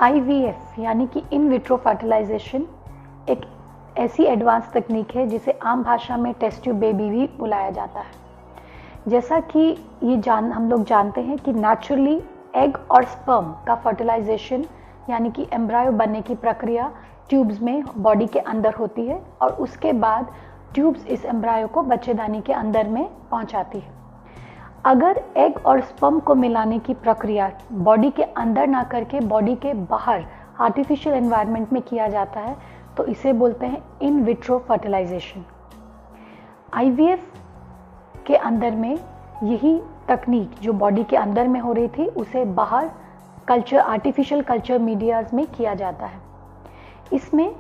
IVF यानी कि in vitro fertilisation एक ऐसी एडवांस तकनीक है जिसे आम भाषा में टेस्ट ट्यूब बेबी भी बुलाया जाता है। जैसा कि हम लोग जानते हैं कि नेचुरली एग और स्पर्म का फर्टिलाइजेशन यानी कि एम्ब्रायो बनने की प्रक्रिया ट्यूब्स में बॉडी के अंदर होती है और उसके बाद ट्यूब्स इस एम्ब्रायो को बच्चेदानी के अंदर में पहुंचाती है। अगर एग और स्पर्म को मिलाने की प्रक्रिया बॉडी के अंदर ना करके बॉडी के बाहर आर्टिफिशियल एनवायरनमेंट में किया जाता है तो इसे बोलते हैं इन विट्रो फर्टिलाइजेशन। IVF के अंदर में यही तकनीक जो बॉडी के अंदर में हो रही थी उसे बाहर आर्टिफिशियल कल्चर मीडियाज में किया जाता है। इसमें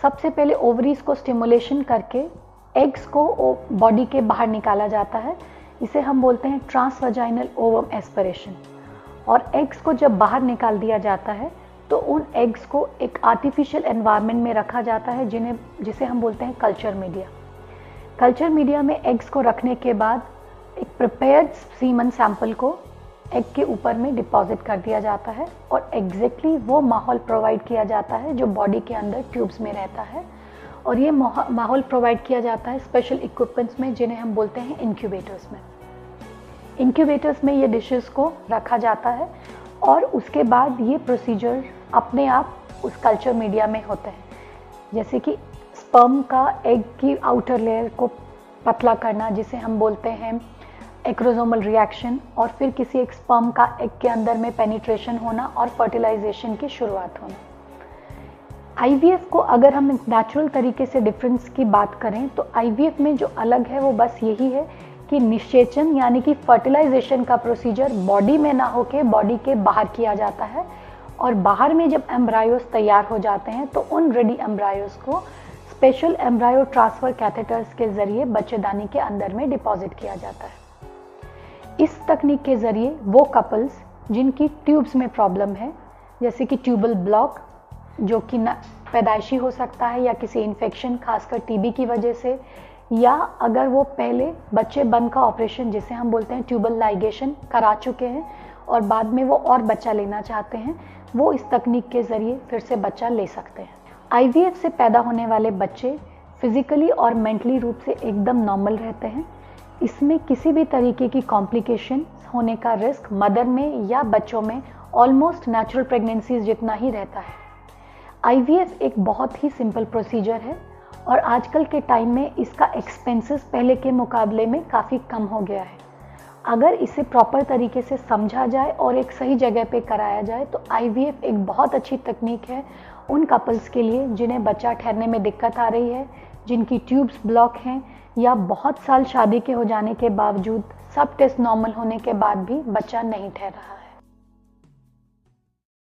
सबसे पहले ओवरीज को स्टिमुलेशन करके एग्स को बॉडी के बाहर निकाला जाता है। इसे हम बोलते हैं ट्रांसवजाइनल ओवम एस्पिरेशन। और एग्स को जब बाहर निकाल दिया जाता है तो उन एग्स को एक आर्टिफिशियल एनवायरनमेंट में रखा जाता है जिसे हम बोलते हैं कल्चर मीडिया। कल्चर मीडिया में एग्स को रखने के बाद एक प्रिपेयर्ड सीमन सैंपल को एग के ऊपर में डिपॉजिट कर दिया जाता है और एग्जैक्टली वो माहौल प्रोवाइड किया जाता है जो बॉडी के अंदर ट्यूब्स में रहता है। और ये माहौल प्रोवाइड किया जाता है स्पेशल इक्विपमेंट्स में जिन्हें हम बोलते हैं इंक्यूबेटर्स में। इंक्यूबेटर्स में ये डिशेस को रखा जाता है और उसके बाद ये प्रोसीजर अपने आप उस कल्चर मीडिया में होता है। जैसे कि स्पर्म का एग की आउटर लेयर को पतला करना जिसे हम बोलते हैं एक्रोसोमल रिएक्शन, और फिर किसी एक स्पर्म का एग के अंदर में पेनिट्रेशन होना और फर्टिलाइजेशन की शुरुआत होना। IVF को अगर हम नेचुरल तरीके से डिफरेंस की बात करें तो IVF में जो अलग है वो बस यही है कि निषेचन यानी कि फर्टिलाइजेशन का प्रोसीजर बॉडी में ना होके बॉडी के बाहर किया जाता है और बाहर में जब एम्ब्रायोस तैयार हो जाते हैं तो उन रेडी एम्ब्रायोस को स्पेशल एम्ब्रायो ट्रांसफर कैथेटर्स के जरिए बच्चेदानी के अंदर में डिपॉजिट किया जाता है। इस तकनीक के जरिए वो कपल्स जिनकी ट्यूब्स में प्रॉब्लम है, जैसे कि ट्यूबल ब्लॉक जो कि पैदाइशी हो सकता है या किसी इन्फेक्शन खासकर TB की वजह से, या अगर वो पहले बच्चे बंद का ऑपरेशन जिसे हम बोलते हैं ट्यूबल लाइगेशन करा चुके हैं और बाद में वो और बच्चा लेना चाहते हैं, वो इस तकनीक के जरिए फिर से बच्चा ले सकते हैं। IVF से पैदा होने वाले बच्चे फिजिकली और मेंटली रूप से एकदम नॉर्मल रहते हैं। इसमें किसी भी तरीके की कॉम्प्लिकेशन होने का रिस्क मदर में या बच्चों में ऑलमोस्ट नेचुरल प्रेगनेंसीज जितना ही रहता है। IVF एक बहुत ही सिंपल प्रोसीजर है और आजकल के टाइम में इसका एक्सपेंसेस पहले के मुकाबले में काफ़ी कम हो गया है। अगर इसे प्रॉपर तरीके से समझा जाए और एक सही जगह पे कराया जाए तो IVF एक बहुत अच्छी तकनीक है उन कपल्स के लिए जिन्हें बच्चा ठहरने में दिक्कत आ रही है, जिनकी ट्यूब्स ब्लॉक हैं या बहुत साल शादी के हो जाने के बावजूद सब टेस्ट नॉर्मल होने के बाद भी बच्चा नहीं ठहर रहा है।